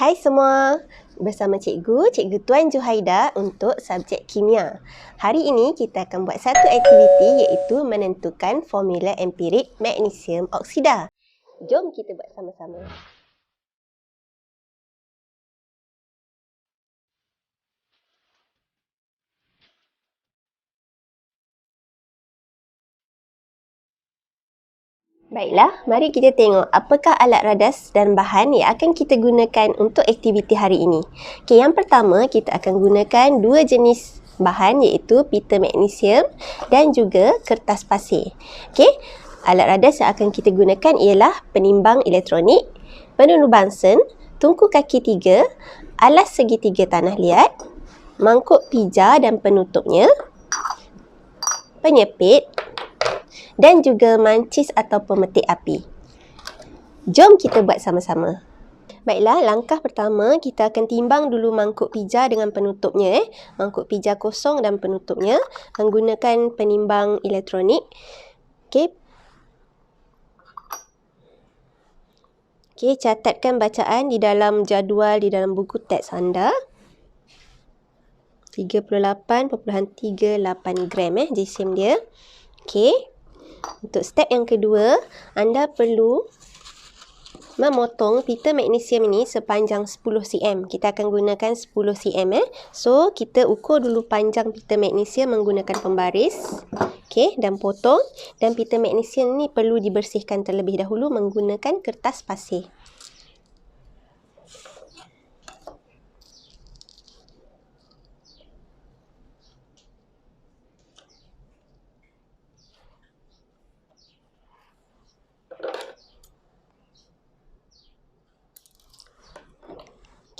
Hai semua, bersama Cikgu Tuan Juhaida untuk subjek kimia. Hari ini kita akan buat satu aktiviti iaitu menentukan formula empirik magnesium oksida. Jom kita buat sama-sama. Baiklah, mari kita tengok apakah alat radas dan bahan yang akan kita gunakan untuk aktiviti hari ini. Okey, yang pertama kita akan gunakan dua jenis bahan iaitu pita magnesium dan juga kertas pasir. Okey, alat radas yang akan kita gunakan ialah penimbang elektronik, penunu Bunsen, tungku kaki 3, alas segitiga tanah liat, mangkuk pija dan penutupnya, penyepit, dan juga mancis atau pemetik api. Jom kita buat sama-sama. Baiklah, langkah pertama kita akan timbang dulu mangkuk pija dengan penutupnya. Mangkuk pija kosong dan penutupnya menggunakan penimbang elektronik. Okey. Okey, catatkan bacaan di dalam jadual di dalam buku teks anda. 38.38 gram jisim dia. Okey. Untuk step yang kedua, anda perlu memotong pita magnesium ini sepanjang 10 cm. Kita akan gunakan 10 cm. So, kita ukur dulu panjang pita magnesium menggunakan pembaris. Okey, dan potong. Dan pita magnesium ini perlu dibersihkan terlebih dahulu menggunakan kertas pasir.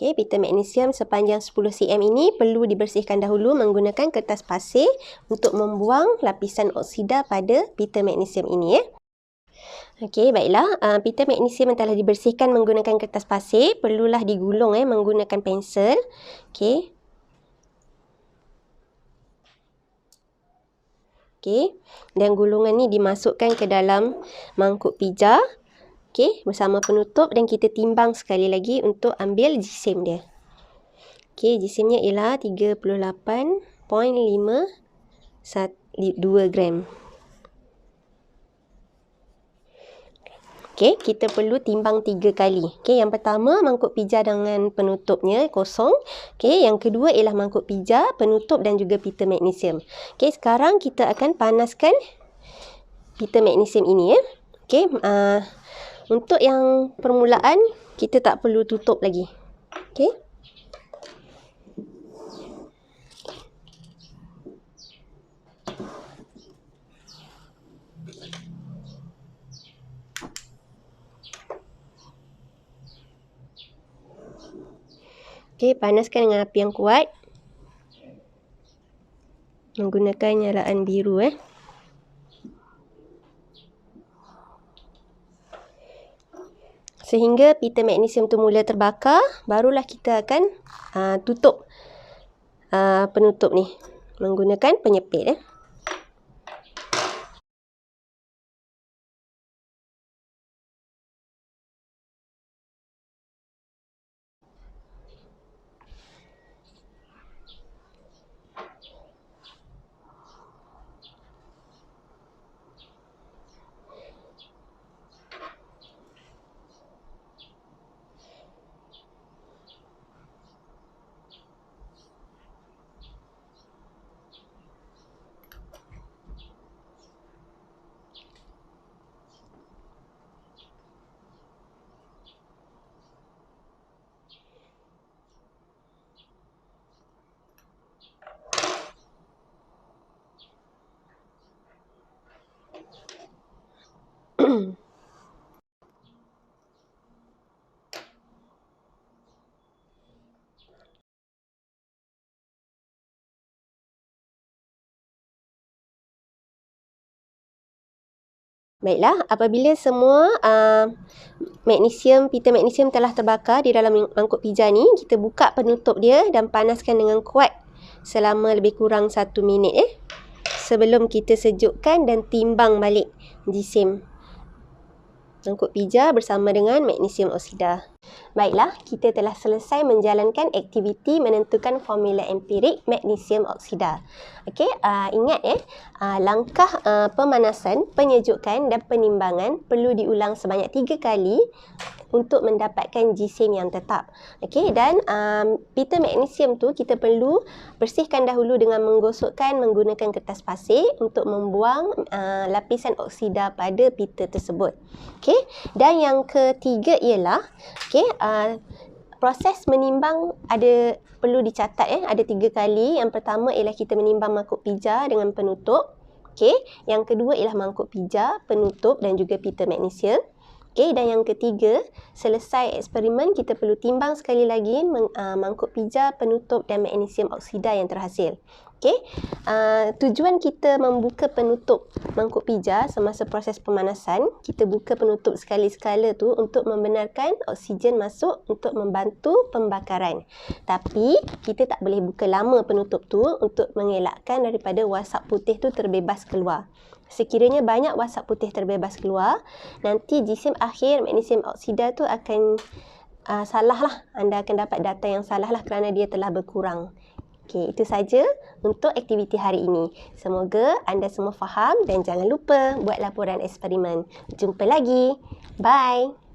Okey, pita magnesium sepanjang 10 cm ini perlu dibersihkan dahulu menggunakan kertas pasir untuk membuang lapisan oksida pada pita magnesium ini. Okey, baiklah. Pita magnesium yang telah dibersihkan menggunakan kertas pasir perlulah digulung menggunakan pensel. Okey. Okey, dan gulungan ni dimasukkan ke dalam mangkuk pija. Okey, bersama penutup dan kita timbang sekali lagi untuk ambil jisim dia. Okey, jisimnya ialah 38.52 gram. Okey, kita perlu timbang 3 kali. Okey, yang pertama mangkuk pija dengan penutupnya kosong. Okey, yang kedua ialah mangkuk pija, penutup dan juga pita magnesium. Okey, sekarang kita akan panaskan pita magnesium ini Okey, untuk yang permulaan, kita tak perlu tutup lagi. Okey. Okey, panaskan dengan api yang kuat. Menggunakan nyalaan biru sehingga pita magnesium tu mula terbakar, barulah kita akan tutup penutup ni menggunakan penyepit Baiklah, apabila semua pita magnesium telah terbakar di dalam mangkuk pija ni, kita buka penutup dia dan panaskan dengan kuat selama lebih kurang 1 minit sebelum kita sejukkan dan timbang balik jisim mangkuk pija bersama dengan magnesium oksida. Baiklah, kita telah selesai menjalankan aktiviti menentukan formula empirik magnesium oksida. Okey, ingat langkah pemanasan, penyejukan dan penimbangan perlu diulang sebanyak 3 kali untuk mendapatkan gisim yang tetap. Okey, dan pita magnesium tu kita perlu bersihkan dahulu dengan menggosokkan menggunakan kertas pasir untuk membuang lapisan oksida pada pita tersebut. Okey, dan yang ketiga ialah proses menimbang perlu dicatat ada 3 kali. Yang pertama ialah kita menimbang mangkuk pija dengan penutup. Okey, yang kedua ialah mangkuk pija, penutup dan juga pita magnesium. Okey, dan yang ketiga, selesai eksperimen kita perlu timbang sekali lagi mangkuk pija, penutup dan magnesium oksida yang terhasil. Okey, tujuan kita membuka penutup mangkuk pija semasa proses pemanasan, kita buka penutup sekali-sekala tu untuk membenarkan oksigen masuk untuk membantu pembakaran. Tapi kita tak boleh buka lama penutup tu untuk mengelakkan daripada wasap putih tu terbebas keluar. Sekiranya banyak wasap putih terbebas keluar, nanti jisim akhir magnesium oksida tu akan salah lah. Anda akan dapat data yang salah lah kerana dia telah berkurang. Okey, itu saja untuk aktiviti hari ini. Semoga anda semua faham dan jangan lupa buat laporan eksperimen. Jumpa lagi. Bye.